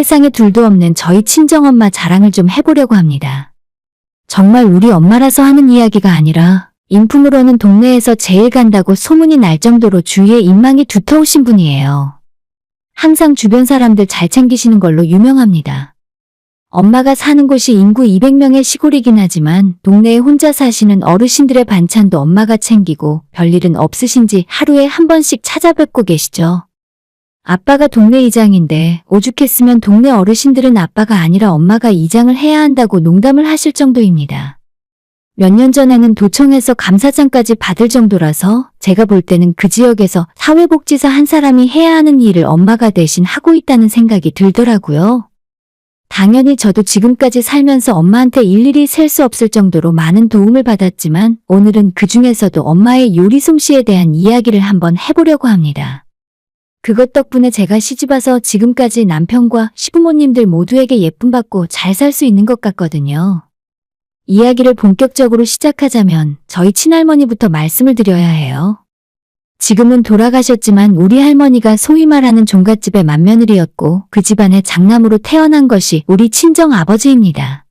세상에 둘도 없는 저희 친정엄마 자랑을 좀 해보려고 합니다. 정말 우리 엄마라서 하는 이야기가 아니라 인품으로는 동네에서 제일 간다고 소문이 날 정도로 주위에 인망이 두터우신 분이에요. 항상 주변 사람들 잘 챙기시는 걸로 유명합니다. 엄마가 사는 곳이 인구 200명의 시골이긴 하지만 동네에 혼자 사시는 어르신들의 반찬도 엄마가 챙기고 별일은 없으신지 하루에 한 번씩 찾아뵙고 계시죠. 아빠가 동네 이장인데 오죽했으면 동네 어르신들은 아빠가 아니라 엄마가 이장을 해야 한다고 농담을 하실 정도입니다. 몇 년 전에는 도청에서 감사장까지 받을 정도라서 제가 볼 때는 그 지역에서 사회복지사 한 사람이 해야 하는 일을 엄마가 대신 하고 있다는 생각이 들더라고요. 당연히 저도 지금까지 살면서 엄마한테 일일이 셀 수 없을 정도로 많은 도움을 받았지만 오늘은 그 중에서도 엄마의 요리 솜씨에 대한 이야기를 한번 해보려고 합니다. 그것 덕분에 제가 시집와서 지금까지 남편과 시부모님들 모두에게 예쁨받고 잘 살 수 있는 것 같거든요. 이야기를 본격적으로 시작하자면 저희 친할머니부터 말씀을 드려야 해요. 지금은 돌아가셨지만 우리 할머니가 소위 말하는 종갓집의 맏며느리였고 그 집안의 장남으로 태어난 것이 우리 친정아버지입니다.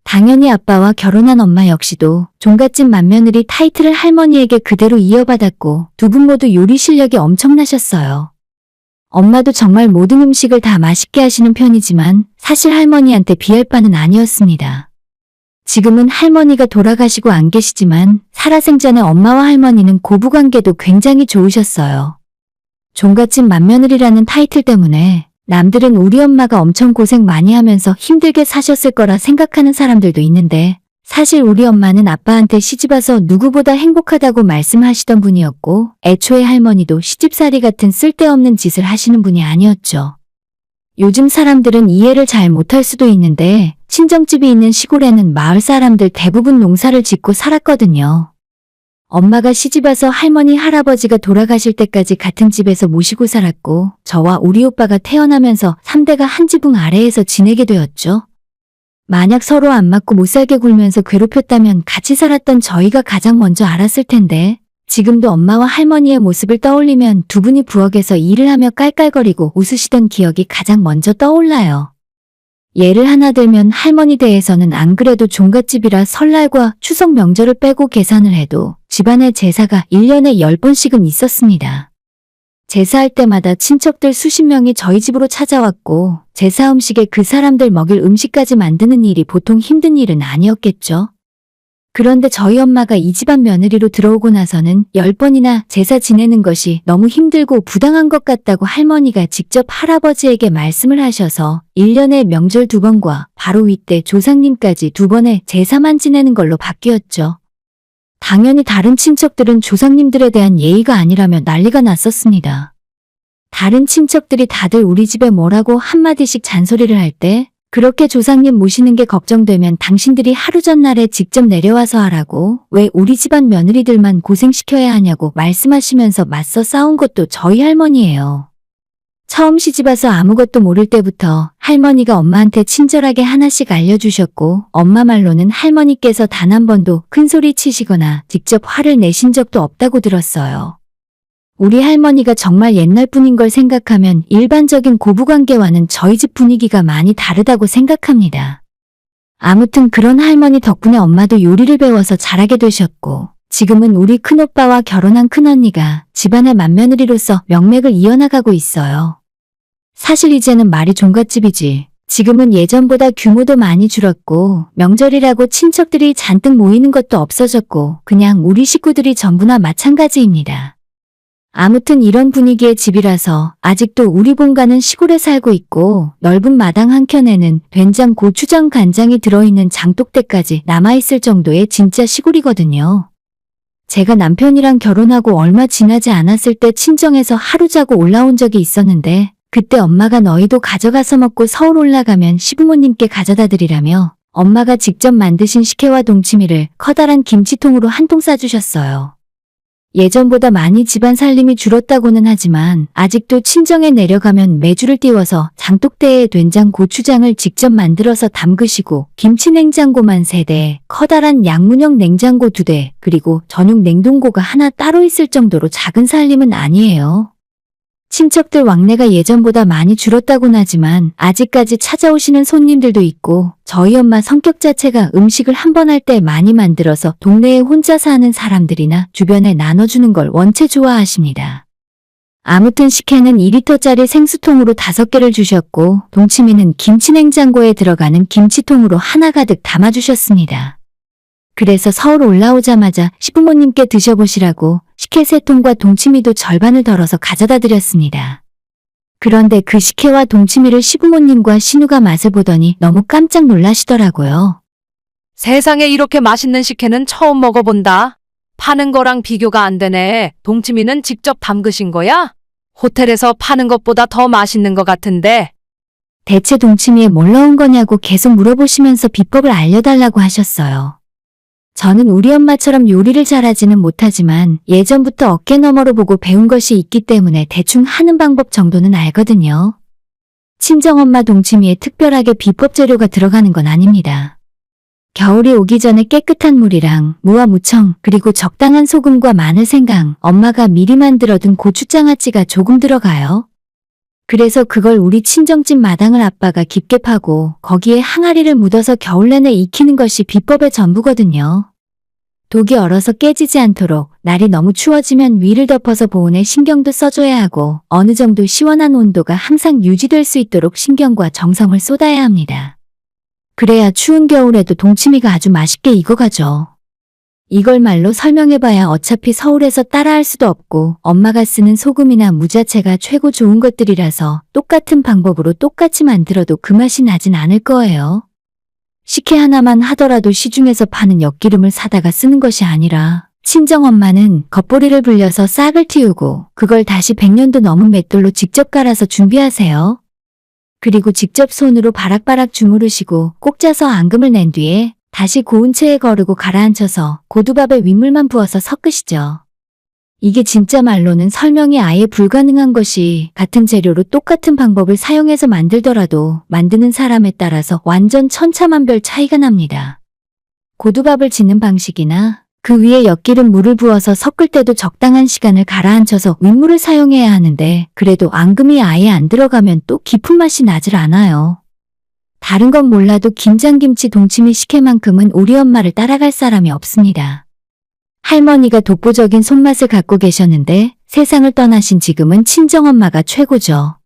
당연히 아빠와 결혼한 엄마 역시도 종갓집 맏며느리 타이틀을 할머니에게 그대로 이어받았고 두 분 모두 요리 실력이 엄청나셨어요. 엄마도 정말 모든 음식을 다 맛있게 하시는 편이지만 사실 할머니한테 비할 바는 아니었습니다. 지금은 할머니가 돌아가시고 안 계시지만 살아생전에 엄마와 할머니는 고부관계도 굉장히 좋으셨어요. 종갓집 맏며느리라는 타이틀 때문에 남들은 우리 엄마가 엄청 고생 많이 하면서 힘들게 사셨을 거라 생각하는 사람들도 있는데 사실 우리 엄마는 아빠한테 시집와서 누구보다 행복하다고 말씀하시던 분이었고 애초에 할머니도 시집살이 같은 쓸데없는 짓을 하시는 분이 아니었죠. 요즘 사람들은 이해를 잘 못할 수도 있는데 친정집이 있는 시골에는 마을 사람들 대부분 농사를 짓고 살았거든요. 엄마가 시집와서 할머니, 할아버지가 돌아가실 때까지 같은 집에서 모시고 살았고 저와 우리 오빠가 태어나면서 3대가 한 지붕 아래에서 지내게 되었죠. 만약 서로 안 맞고 못 살게 굴면서 괴롭혔다면 같이 살았던 저희가 가장 먼저 알았을 텐데 지금도 엄마와 할머니의 모습을 떠올리면 두 분이 부엌에서 일을 하며 깔깔거리고 웃으시던 기억이 가장 먼저 떠올라요. 예를 하나 들면 할머니 댁에서는 안 그래도 종갓집이라 설날과 추석 명절을 빼고 계산을 해도 집안의 제사가 1년에 10번씩은 있었습니다. 제사할 때마다 친척들 수십 명이 저희 집으로 찾아왔고 제사 음식에 그 사람들 먹일 음식까지 만드는 일이 보통 힘든 일은 아니었겠죠. 그런데 저희 엄마가 이 집안 며느리로 들어오고 나서는 10번이나 제사 지내는 것이 너무 힘들고 부당한 것 같다고 할머니가 직접 할아버지에게 말씀을 하셔서 1년에 명절 2번과 바로 윗대 조상님까지 2번의 제사만 지내는 걸로 바뀌었죠. 당연히 다른 친척들은 조상님들에 대한 예의가 아니라며 난리가 났었습니다. 다른 친척들이 다들 우리 집에 뭐라고 한마디씩 잔소리를 할 때 그렇게 조상님 모시는 게 걱정되면 당신들이 하루 전날에 직접 내려와서 하라고 왜 우리 집안 며느리들만 고생시켜야 하냐고 말씀하시면서 맞서 싸운 것도 저희 할머니예요. 처음 시집와서 아무것도 모를 때부터 할머니가 엄마한테 친절하게 하나씩 알려주셨고 엄마 말로는 할머니께서 단 한 번도 큰 소리 치시거나 직접 화를 내신 적도 없다고 들었어요. 우리 할머니가 정말 옛날 분인 걸 생각하면 일반적인 고부관계와는 저희 집 분위기가 많이 다르다고 생각합니다. 아무튼 그런 할머니 덕분에 엄마도 요리를 배워서 잘하게 되셨고 지금은 우리 큰오빠와 결혼한 큰언니가 집안의 맏며느리로서 명맥을 이어나가고 있어요. 사실 이제는 말이 종갓집이지. 지금은 예전보다 규모도 많이 줄었고 명절이라고 친척들이 잔뜩 모이는 것도 없어졌고 그냥 우리 식구들이 전부나 마찬가지입니다. 아무튼 이런 분위기의 집이라서 아직도 우리 본가는 시골에 살고 있고 넓은 마당 한켠에는 된장, 고추장, 간장이 들어있는 장독대까지 남아있을 정도의 진짜 시골이거든요. 제가 남편이랑 결혼하고 얼마 지나지 않았을 때 친정에서 하루 자고 올라온 적이 있었는데 그때 엄마가 너희도 가져가서 먹고 서울 올라가면 시부모님께 가져다 드리라며 엄마가 직접 만드신 식혜와 동치미를 커다란 김치통으로 한 통 싸주셨어요. 예전보다 많이 집안 살림이 줄었다고는 하지만 아직도 친정에 내려가면 메주를 띄워서 장독대에 된장 고추장을 직접 만들어서 담그시고 김치 냉장고만 3대, 커다란 양문형 냉장고 2대, 그리고 전용 냉동고가 하나 따로 있을 정도로 작은 살림은 아니에요. 친척들 왕래가 예전보다 많이 줄었다곤 하지만 아직까지 찾아오시는 손님들도 있고 저희 엄마 성격 자체가 음식을 한 번 할 때 많이 만들어서 동네에 혼자 사는 사람들이나 주변에 나눠주는 걸 원체 좋아하십니다. 아무튼 식혜는 2리터짜리 생수통으로 5개를 주셨고 동치미는 김치냉장고에 들어가는 김치통으로 하나 가득 담아주셨습니다. 그래서 서울 올라오자마자 시부모님께 드셔보시라고 식혜 3통과 동치미도 절반을 덜어서 가져다 드렸습니다. 그런데 그 식혜와 동치미를 시부모님과 신우가 맛을 보더니 너무 깜짝 놀라시더라고요. 세상에 이렇게 맛있는 식혜는 처음 먹어본다. 파는 거랑 비교가 안 되네. 동치미는 직접 담그신 거야? 호텔에서 파는 것보다 더 맛있는 것 같은데. 대체 동치미에 뭘 넣은 거냐고 계속 물어보시면서 비법을 알려달라고 하셨어요. 저는 우리 엄마처럼 요리를 잘하지는 못하지만 예전부터 어깨너머로 보고 배운 것이 있기 때문에 대충 하는 방법 정도는 알거든요. 친정엄마 동치미에 특별하게 비법 재료가 들어가는 건 아닙니다. 겨울이 오기 전에 깨끗한 물이랑 무와 무청 그리고 적당한 소금과 마늘 생강, 엄마가 미리 만들어둔 고추장아찌가 조금 들어가요. 그래서 그걸 우리 친정집 마당을 아빠가 깊게 파고 거기에 항아리를 묻어서 겨울 내내 익히는 것이 비법의 전부거든요. 독이 얼어서 깨지지 않도록 날이 너무 추워지면 위를 덮어서 보온에 신경도 써줘야 하고 어느 정도 시원한 온도가 항상 유지될 수 있도록 신경과 정성을 쏟아야 합니다. 그래야 추운 겨울에도 동치미가 아주 맛있게 익어가죠. 이걸 말로 설명해봐야 어차피 서울에서 따라할 수도 없고 엄마가 쓰는 소금이나 무 자체가 최고 좋은 것들이라서 똑같은 방법으로 똑같이 만들어도 그 맛이 나진 않을 거예요. 식혜 하나만 하더라도 시중에서 파는 엿기름을 사다가 쓰는 것이 아니라 친정엄마는 겉보리를 불려서 싹을 틔우고 그걸 다시 100년도 넘은 맷돌로 직접 갈아서 준비하세요. 그리고 직접 손으로 바락바락 주무르시고 꼭 짜서 앙금을 낸 뒤에 다시 고운 체에 거르고 가라앉혀서 고두밥에 윗물만 부어서 섞으시죠. 이게 진짜 말로는 설명이 아예 불가능한 것이 같은 재료로 똑같은 방법을 사용해서 만들더라도 만드는 사람에 따라서 완전 천차만별 차이가 납니다. 고두밥을 짓는 방식이나 그 위에 엿기름 물을 부어서 섞을 때도 적당한 시간을 가라앉혀서 윗물을 사용해야 하는데 그래도 앙금이 아예 안 들어가면 또 깊은 맛이 나질 않아요. 다른 건 몰라도 김장김치 동치미 식혜만큼은 우리 엄마를 따라갈 사람이 없습니다. 할머니가 독보적인 손맛을 갖고 계셨는데 세상을 떠나신 지금은 친정엄마가 최고죠.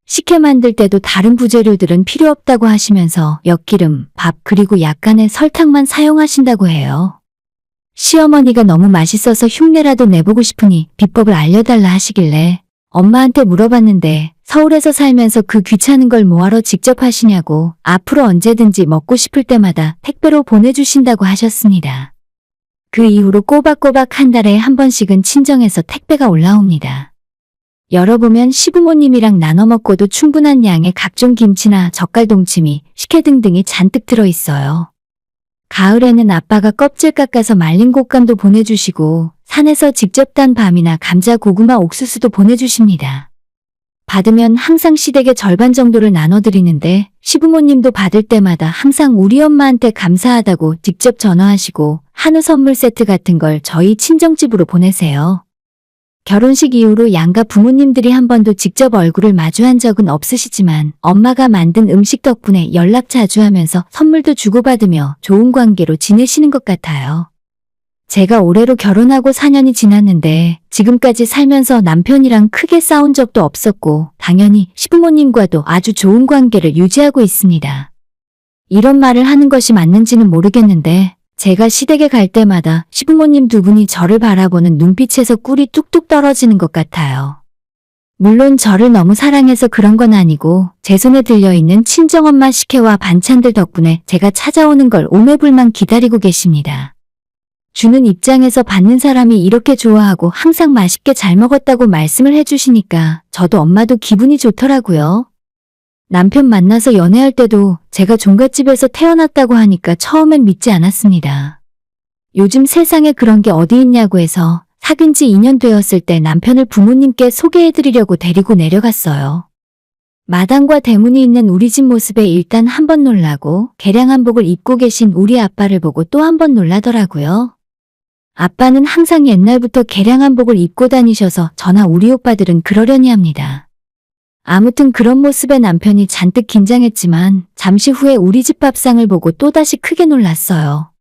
식혜 만들 때도 다른 부재료들은 필요 없다고 하시면서 엿기름, 밥 그리고 약간의 설탕만 사용하신다고 해요. 시어머니가 너무 맛있어서 흉내라도 내보고 싶으니 비법을 알려달라 하시길래 엄마한테 물어봤는데 서울에서 살면서 그 귀찮은 걸 뭐하러 직접 하시냐고 앞으로 언제든지 먹고 싶을 때마다 택배로 보내주신다고 하셨습니다. 그 이후로 꼬박꼬박 한 달에 한 번씩은 친정에서 택배가 올라옵니다. 열어보면 시부모님이랑 나눠 먹고도 충분한 양의 각종 김치나 젓갈동치미, 식혜 등등이 잔뜩 들어있어요. 가을에는 아빠가 껍질 깎아서 말린 곶감도 보내주시고 산에서 직접 딴 밤이나 감자 고구마 옥수수도 보내주십니다. 받으면 항상 시댁의 절반 정도를 나눠드리는데 시부모님도 받을 때마다 항상 우리 엄마한테 감사하다고 직접 전화하시고 한우 선물 세트 같은 걸 저희 친정집으로 보내세요. 결혼식 이후로 양가 부모님들이 한 번도 직접 얼굴을 마주한 적은 없으시지만 엄마가 만든 음식 덕분에 연락 자주 하면서 선물도 주고받으며 좋은 관계로 지내시는 것 같아요. 제가 올해로 결혼하고 4년이 지났는데 지금까지 살면서 남편이랑 크게 싸운 적도 없었고 당연히 시부모님과도 아주 좋은 관계를 유지하고 있습니다. 이런 말을 하는 것이 맞는지는 모르겠는데 제가 시댁에 갈 때마다 시부모님 두 분이 저를 바라보는 눈빛에서 꿀이 뚝뚝 떨어지는 것 같아요. 물론 저를 너무 사랑해서 그런 건 아니고 제 손에 들려있는 친정엄마 식혜와 반찬들 덕분에 제가 찾아오는 걸 오매불만 기다리고 계십니다. 주는 입장에서 받는 사람이 이렇게 좋아하고 항상 맛있게 잘 먹었다고 말씀을 해주시니까 저도 엄마도 기분이 좋더라고요. 남편 만나서 연애할 때도 제가 종갓집에서 태어났다고 하니까 처음엔 믿지 않았습니다. 요즘 세상에 그런 게 어디 있냐고 해서 사귄 지 2년 되었을 때 남편을 부모님께 소개해드리려고 데리고 내려갔어요. 마당과 대문이 있는 우리 집 모습에 일단 한 번 놀라고 개량 한복을 입고 계신 우리 아빠를 보고 또 한 번 놀라더라고요. 아빠는 항상 옛날부터 개량 한복을 입고 다니셔서 저나 우리 오빠들은 그러려니 합니다. 아무튼 그런 모습에 남편이 잔뜩 긴장했지만 잠시 후에 우리 집 밥상을 보고 또다시 크게 놀랐어요.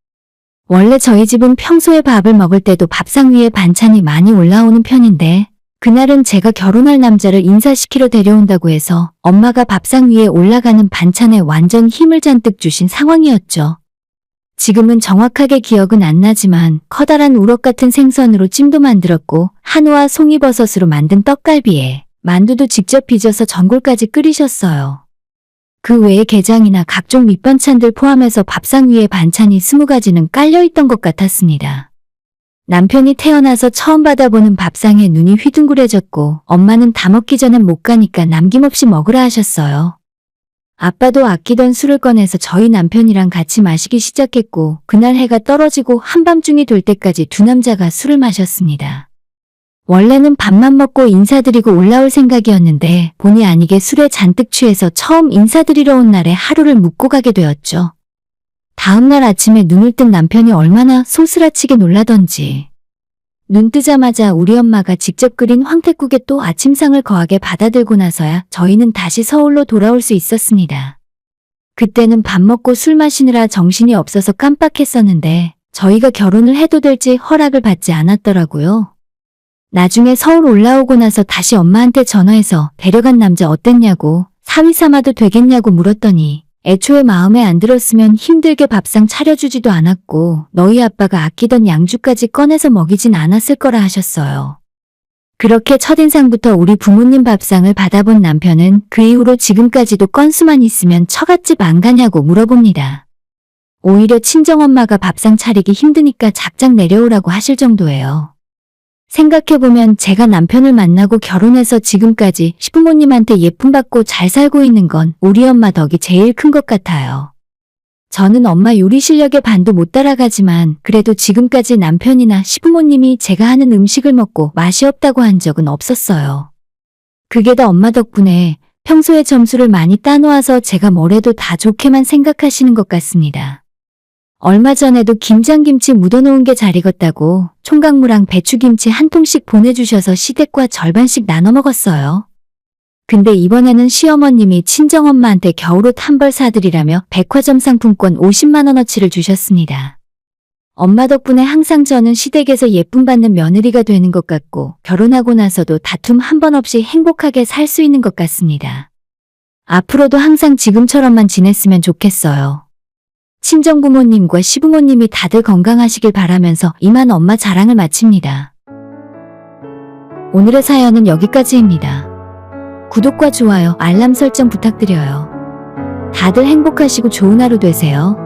원래 저희 집은 평소에 밥을 먹을 때도 밥상 위에 반찬이 많이 올라오는 편인데 그날은 제가 결혼할 남자를 인사시키러 데려온다고 해서 엄마가 밥상 위에 올라가는 반찬에 완전 힘을 잔뜩 주신 상황이었죠. 지금은 정확하게 기억은 안 나지만 커다란 우럭 같은 생선으로 찜도 만들었고 한우와 송이버섯으로 만든 떡갈비에 만두도 직접 빚어서 전골까지 끓이셨어요. 그 외에 게장이나 각종 밑반찬들 포함해서 밥상 위에 반찬이 20가지는 깔려있던 것 같았습니다. 남편이 태어나서 처음 받아보는 밥상에 눈이 휘둥그레졌고 엄마는 다 먹기 전엔 못 가니까 남김없이 먹으라 하셨어요. 아빠도 아끼던 술을 꺼내서 저희 남편이랑 같이 마시기 시작했고 그날 해가 떨어지고 한밤중이 될 때까지 두 남자가 술을 마셨습니다. 원래는 밥만 먹고 인사드리고 올라올 생각이었는데 본의 아니게 술에 잔뜩 취해서 처음 인사드리러 온 날에 하루를 묵고 가게 되었죠. 다음날 아침에 눈을 뜬 남편이 얼마나 소스라치게 놀라던지. 눈 뜨자마자 우리 엄마가 직접 끓인 황태국에 또 아침상을 거하게 받아들고 나서야 저희는 다시 서울로 돌아올 수 있었습니다. 그때는 밥 먹고 술 마시느라 정신이 없어서 깜빡했었는데 저희가 결혼을 해도 될지 허락을 받지 않았더라고요. 나중에 서울 올라오고 나서 다시 엄마한테 전화해서 데려간 남자 어땠냐고 사위 삼아도 되겠냐고 물었더니 애초에 마음에 안 들었으면 힘들게 밥상 차려주지도 않았고 너희 아빠가 아끼던 양주까지 꺼내서 먹이진 않았을 거라 하셨어요. 그렇게 첫인상부터 우리 부모님 밥상을 받아본 남편은 그 이후로 지금까지도 건수만 있으면 처갓집 안 가냐고 물어봅니다. 오히려 친정엄마가 밥상 차리기 힘드니까 작작 내려오라고 하실 정도예요. 생각해보면 제가 남편을 만나고 결혼해서 지금까지 시부모님한테 예쁨받고 잘 살고 있는 건 우리 엄마 덕이 제일 큰 것 같아요. 저는 엄마 요리 실력에 반도 못 따라가지만 그래도 지금까지 남편이나 시부모님이 제가 하는 음식을 먹고 맛이 없다고 한 적은 없었어요. 그게 다 엄마 덕분에 평소에 점수를 많이 따놓아서 제가 뭐래도 다 좋게만 생각하시는 것 같습니다. 얼마 전에도 김장김치 묻어놓은 게 잘 익었다고 총각무랑 배추김치 한 통씩 보내주셔서 시댁과 절반씩 나눠 먹었어요. 근데 이번에는 시어머님이 친정엄마한테 겨울옷 한 벌 사드리라며 백화점 상품권 50만 원어치를 주셨습니다. 엄마 덕분에 항상 저는 시댁에서 예쁨 받는 며느리가 되는 것 같고 결혼하고 나서도 다툼 한 번 없이 행복하게 살 수 있는 것 같습니다. 앞으로도 항상 지금처럼만 지냈으면 좋겠어요. 친정부모님과 시부모님이 다들 건강하시길 바라면서 이만 엄마 자랑을 마칩니다. 오늘의 사연은 여기까지입니다. 구독과 좋아요, 알람 설정 부탁드려요. 다들 행복하시고 좋은 하루 되세요.